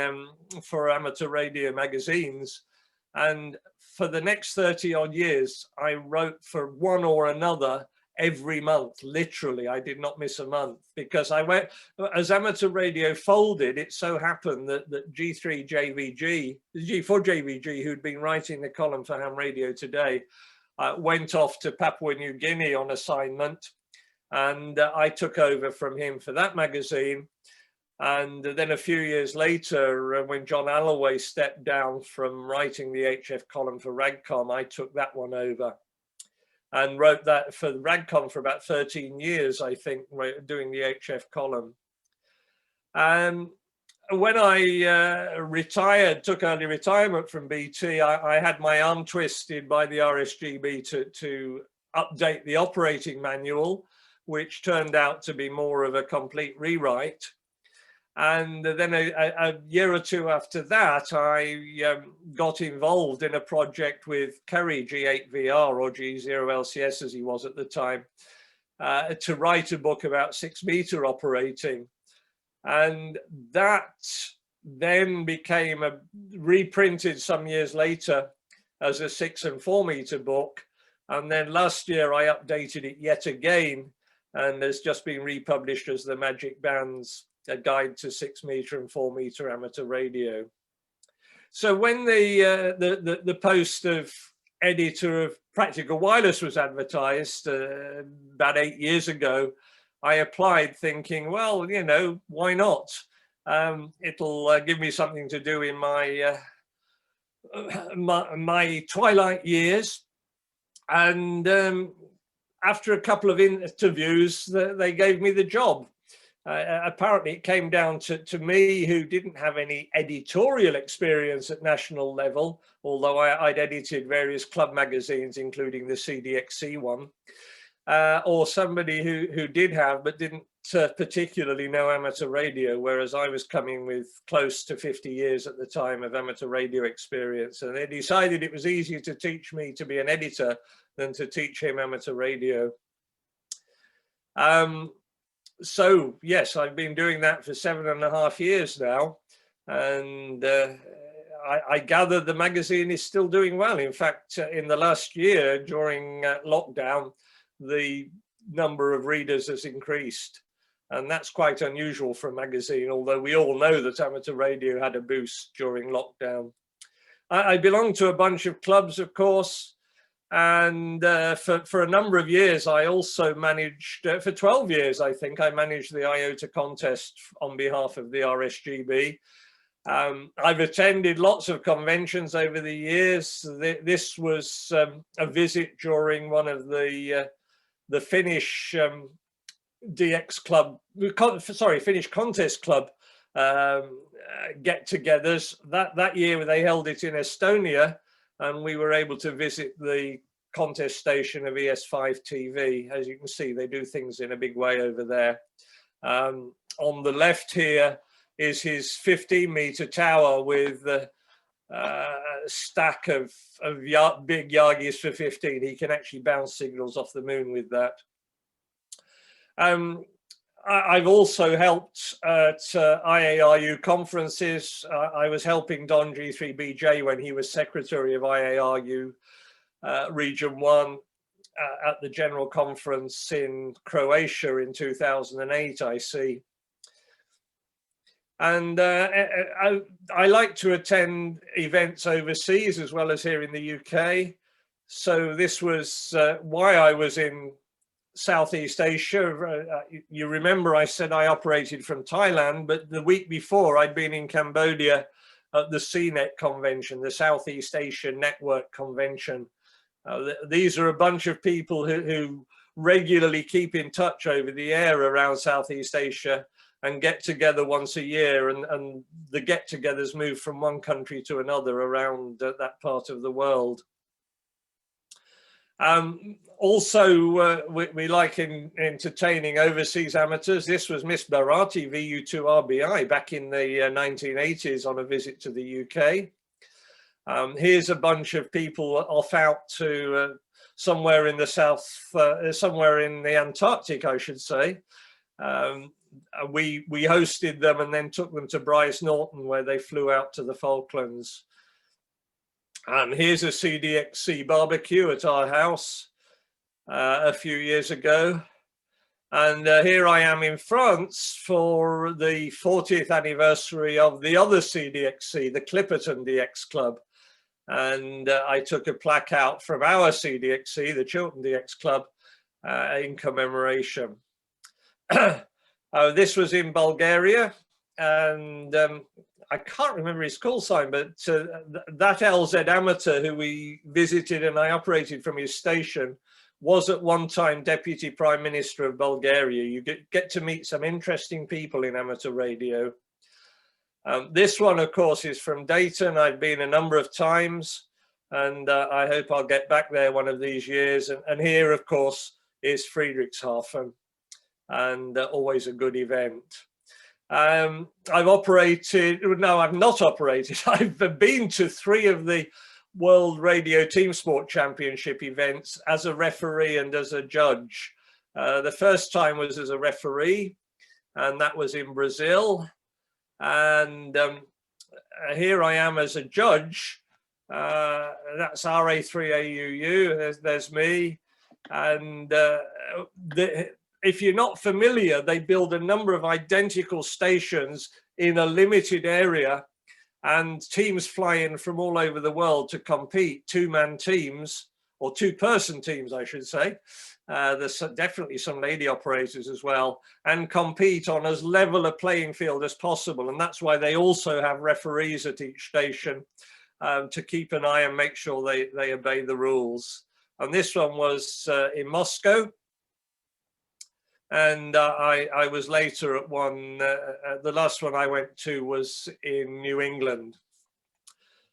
for amateur radio magazines. And for the next 30 odd years, I wrote for one or another every month. Literally, I did not miss a month, because I went, as amateur radio folded, it so happened that G4JVG, who'd been writing the column for Ham Radio Today, went off to Papua New Guinea on assignment, and I took over from him for that magazine. And then a few years later, when John Alloway stepped down from writing the HF column for Ragcom, I took that one over and wrote that for Ragcom for about 13 years, I think, doing the HF column. And when I retired, took early retirement from BT, I had my arm twisted by the RSGB to update the operating manual, which turned out to be more of a complete rewrite. And then a year or two after that, I got involved in a project with Kerry G8VR, or G0LCS as he was at the time, to write a book about 6-meter operating. And that then became reprinted some years later as a 6 and 4-meter book. And then last year I updated it yet again, and has just been republished as the Magic Bands, a guide to 6-meter and 4-meter amateur radio. So when the post of editor of Practical Wireless was advertised about 8 years ago, I applied thinking, well, why not? It'll give me something to do in my my twilight years. And after a couple of interviews, they gave me the job. Apparently it came down to me, who didn't have any editorial experience at national level, although I'd edited various club magazines, including the CDXC one, or somebody who did have, but didn't particularly know amateur radio, whereas I was coming with close to 50 years at the time of amateur radio experience. And they decided it was easier to teach me to be an editor than to teach him amateur radio. So yes, I've been doing that for 7.5 years now, and I gather the magazine is still doing well. In fact, in the last year during lockdown, the number of readers has increased, and that's quite unusual for a magazine, although we all know that amateur radio had a boost during lockdown. I belong to a bunch of clubs, of course, and for a number of years I also managed, for 12 years I think, I managed the IOTA contest on behalf of the RSGB. I've attended lots of conventions over the years. This was a visit during one of the Finnish DX club, sorry, Finnish contest club get-togethers. That year they held it in Estonia, and we were able to visit the contest station of ES5 TV. As you can see, they do things in a big way over there. On the left here is his 15-meter tower with a stack of big Yagis for 15. He can actually bounce signals off the moon with that. I've also helped at IARU conferences. I was helping Don G3BJ when he was secretary of IARU Region 1 at the General Conference in Croatia in 2008, I see. And I like to attend events overseas as well as here in the UK. So this was why I was in Southeast Asia. You remember I said I operated from Thailand, but the week before I'd been in Cambodia at the CNET convention, the Southeast Asia Network Convention. These are a bunch of people who regularly keep in touch over the air around Southeast Asia and get together once a year, and the get-togethers move from one country to another around that part of the world. Also, we like entertaining overseas amateurs. This was Miss Bharati VU2RBI back in the 1980s on a visit to the UK. Here's a bunch of people off out to somewhere in the south, somewhere in the Antarctic, I should say. We hosted them and then took them to Bryce Norton, where they flew out to the Falklands. And here's a CDXC barbecue at our house a few years ago. And here I am in France for the 40th anniversary of the other CDXC, the Clipperton DX Club. And I took a plaque out from our CDXC, the Chiltern DX Club, in commemoration. This was in Bulgaria, and I can't remember his call sign, but that LZ amateur who we visited and I operated from his station was at one time Deputy Prime Minister of Bulgaria. You get to meet some interesting people in amateur radio. This one, of course, is from Dayton. I've been a number of times, and I hope I'll get back there one of these years. And here, of course, is Friedrichshafen, and always a good event. I've operated, no, I've not operated. I've been to 3 of the World Radio Team Sport Championship events as a referee and as a judge. The first time was as a referee, and that was in Brazil. And here I am as a judge. That's RA3AUU, there's me. And if you're not familiar, they build a number of identical stations in a limited area, and teams fly in from all over the world to compete, 2-man teams, or 2-person teams, I should say. There's definitely some lady operators as well, and compete on as level a playing field as possible. And that's why they also have referees at each station to keep an eye and make sure they obey the rules. And this one was in Moscow. And I was later at one, the last one I went to was in New England.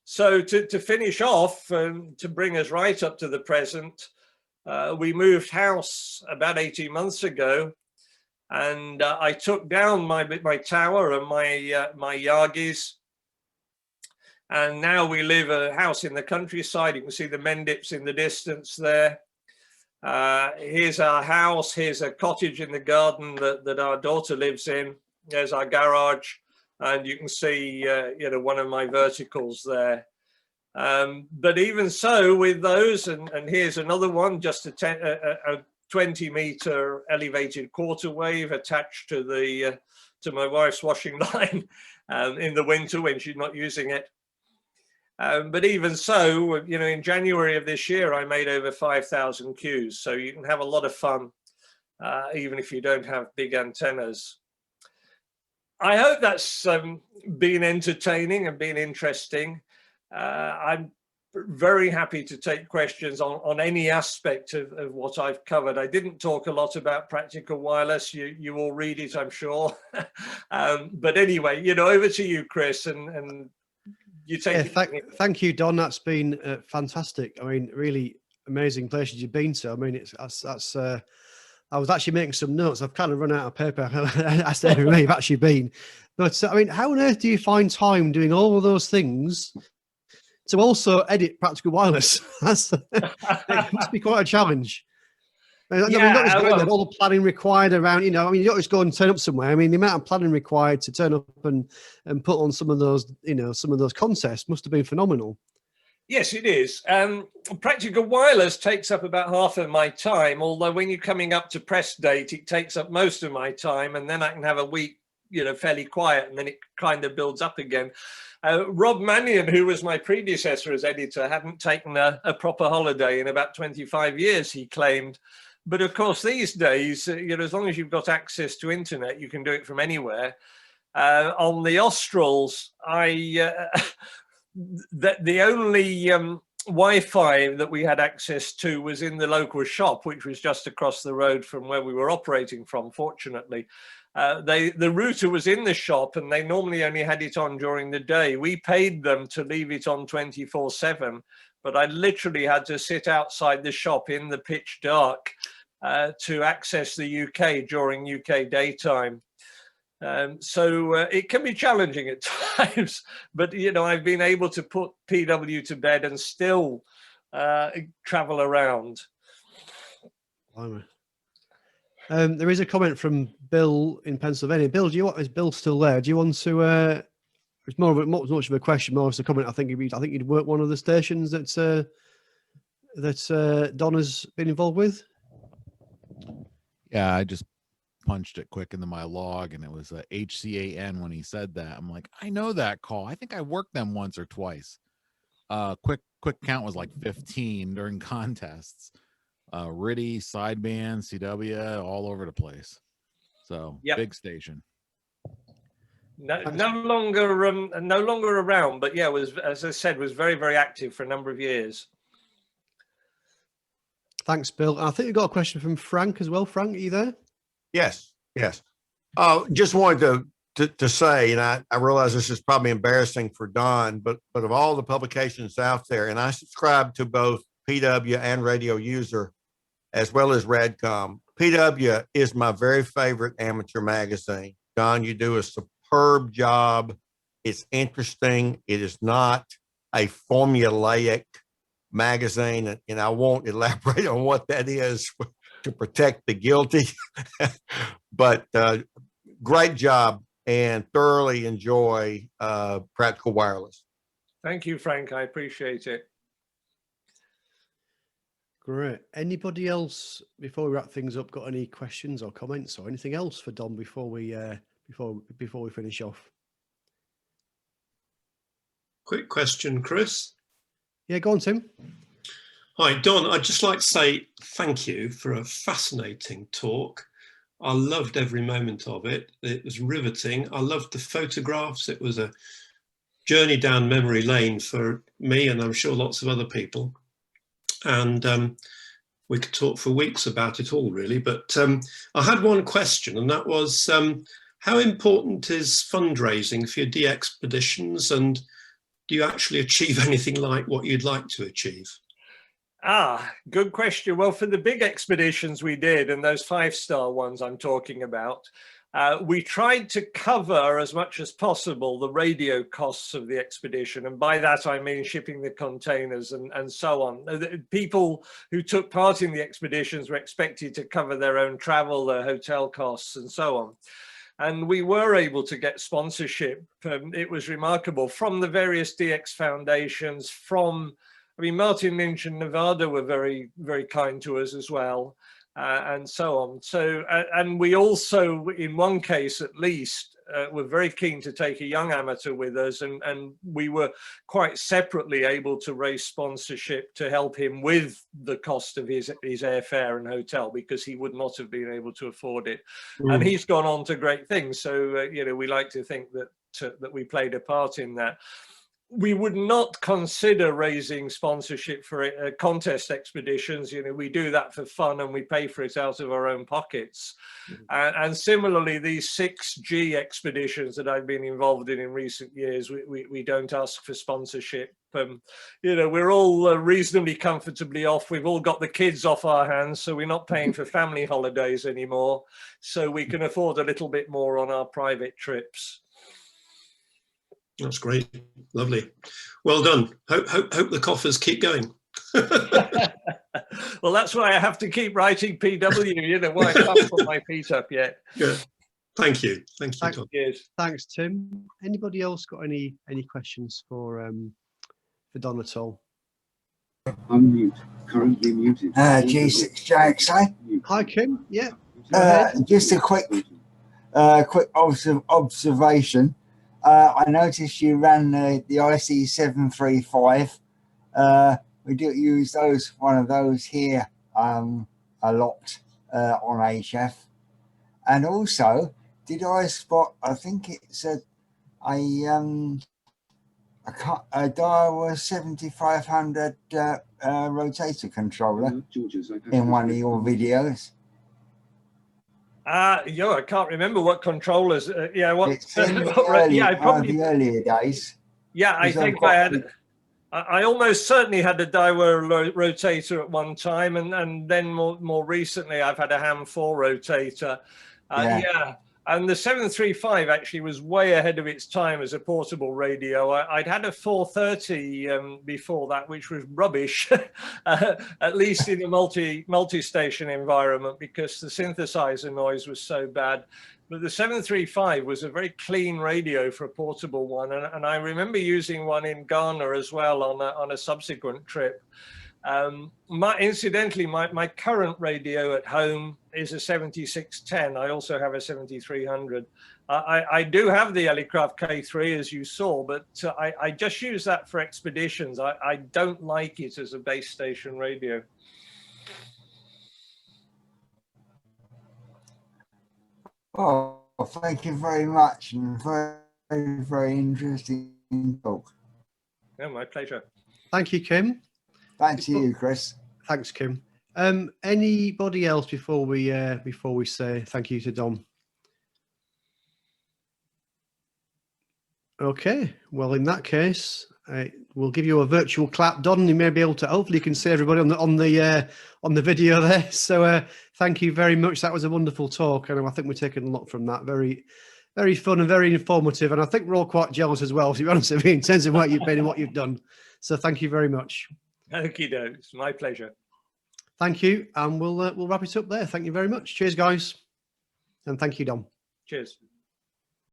So to finish off, to bring us right up to the present, we moved house about 18 months ago, and I took down my tower and my Yagis. And now we live a house in the countryside. You can see the Mendips in the distance there. Here's our house. Here's a cottage in the garden that our daughter lives in. There's our garage, and you can see, you know, one of my verticals there. But even so, with those, and here's another one, just a 20-meter elevated quarter wave attached to the to my wife's washing line in the winter when she's not using it. But even so, you know, in January of this year, I made over 5,000 cues. So you can have a lot of fun, even if you don't have big antennas. I hope that's been entertaining and been interesting. I'm very happy to take questions on any aspect of what I've covered. I didn't talk a lot about practical wireless. You all read it, I'm sure. But anyway, you know, over to you, Chris, and you take it. Thank you, Don. That's been fantastic. I mean, really amazing places you've been to. I mean, that's I was actually making some notes. I've kind of run out of paper. I said where you've actually been. But I mean, how on earth do you find time doing all of those things to also edit practical wireless? It must be quite a challenge. I mean, not just going there, all the planning required around, you know, I mean, you don't just go and turn up somewhere. I mean, the amount of planning required to turn up and put on some of those, you know, some of those contests must have been phenomenal. Yes, it is. Practical wireless takes up about half of my time, although when you're coming up to press date, it takes up most of my time, and then I can have a week, you know, fairly quiet, and then it kind of builds up again. Rob Mannion, who was my predecessor as editor, hadn't taken a proper holiday in about 25 years, he claimed. But of course, these days, you know, as long as you've got access to internet, you can do it from anywhere. On the Australs, the only Wi-Fi that we had access to was in the local shop, which was just across the road from where we were operating from, fortunately. The router was in the shop, and they normally only had it on during the day. We paid them to leave it on 24/7, but I literally had to sit outside the shop in the pitch dark to access the UK during UK daytime. So it can be challenging at times, but, you know, I've been able to put PW to bed and still travel around. There is a comment from Bill in Pennsylvania. Bill, is Bill still there? Do you want to? It's more much of a question, more of a comment. I think you'd work one of the stations that Don has been involved with. Yeah, I just punched it quick into my log, and it was a HCAN when he said that. I'm like, I know that call. I think I worked them once or twice. Quick count was like 15 during contests. RIDI, sideband, CW, all over the place. So yep. Big station. No longer around, but yeah, was, as I said, was very, very active for a number of years. Thanks, Bill. I think we've got a question from Frank as well. Frank, are you there? Yes. Just wanted to say, and I realize this is probably embarrassing for Don, but of all the publications out there, and I subscribe to both PW and Radio User, as well as Radcom. PW is my very favorite amateur magazine. Don, you do a superb job. It's interesting. It is not a formulaic magazine, and I won't elaborate on what that is to protect the guilty, but great job, and thoroughly enjoy Practical Wireless. Thank you, Frank. I appreciate it. Great. Anybody else, before we wrap things up, got any questions or comments or anything else for Don before we finish off? Quick question, Chris. Yeah, go on, Tim. Hi, Don. I'd just like to say thank you for a fascinating talk. I loved every moment of it. It was riveting. I loved the photographs. It was a journey down memory lane for me, and I'm sure lots of other people. And we could talk for weeks about it all, really. But I had one question, and that was, how important is fundraising for your de-expeditions, and do you actually achieve anything like what you'd like to achieve? Good question. Well, for the big expeditions we did, and those 5-star ones I'm talking about, we tried to cover as much as possible the radio costs of the expedition. And by that, I mean shipping the containers and so on. The people who took part in the expeditions were expected to cover their own travel, their hotel costs and so on. And we were able to get sponsorship. It was remarkable from the various DX foundations, I mean, Martin Lynch and Nevada were very, very kind to us as well. And so on. So, and we also, in one case at least, were very keen to take a young amateur with us, and we were quite separately able to raise sponsorship to help him with the cost of his airfare and hotel, because he would not have been able to afford it. And he's gone on to great things. So, you know, we like to think that we played a part in that. We would not consider raising sponsorship for contest expeditions. You know, we do that for fun and we pay for it out of our own pockets. And similarly, these 6G expeditions that I've been involved in recent years, we don't ask for sponsorship. You know, we're all reasonably comfortably off. We've all got the kids off our hands, so we're not paying for family holidays anymore. So we can afford a little bit more on our private trips. That's great. Lovely. Well done. Hope the coffers keep going. Well, that's why I have to keep writing PW, you know, why I can't put my feet up yet. Yeah. Thank you. Thank you, Tom. Thanks, Tim. Anybody else got any questions for Don at all? Unmute. Currently muted. G3XTT. Hi, Kim. Yeah. Just a quick observation. I noticed you ran the IC735. We do use one of those here a lot on HF. And also, did I spot? I think it's a Daiwa 7500 rotator controller in one of your videos. Yeah, I can't remember what controllers. Yeah, what? It's in the earlier days. Yeah, I think I had. I almost certainly had a Daiwa rotator at one time, and then more recently, I've had a Ham 4 rotator. Yeah, and the 735 actually was way ahead of its time as a portable radio. I'd had a 430 before that, which was rubbish, at least in a multi-station environment, because the synthesizer noise was so bad. But the 735 was a very clean radio for a portable one, and I remember using one in Ghana as well on a subsequent trip. Incidentally, my current radio at home is a 7610. I also have a 7300. I do have the Elecraft K3, as you saw, but I just use that for expeditions. I don't like it as a base station radio. Oh, thank you very much, and very, very interesting talk. Yeah, my pleasure. Thank you, Kim. Thanks to you, Chris. Thanks, Kim. Anybody else before we say thank you to Don? Okay, well, in that case, we'll give you a virtual clap. Don, you may be able to. Hopefully, you can see everybody on the video there. So, thank you very much. That was a wonderful talk, and I think we're taking a lot from that. Very, very fun and very informative. And I think we're all quite jealous as well, to be honest with you, in terms of what you've been and what you've done. So, thank you very much. Okie doke. It's my pleasure. Thank you, and we'll wrap it up there. Thank you very much. Cheers, guys, and thank you, Don. Cheers.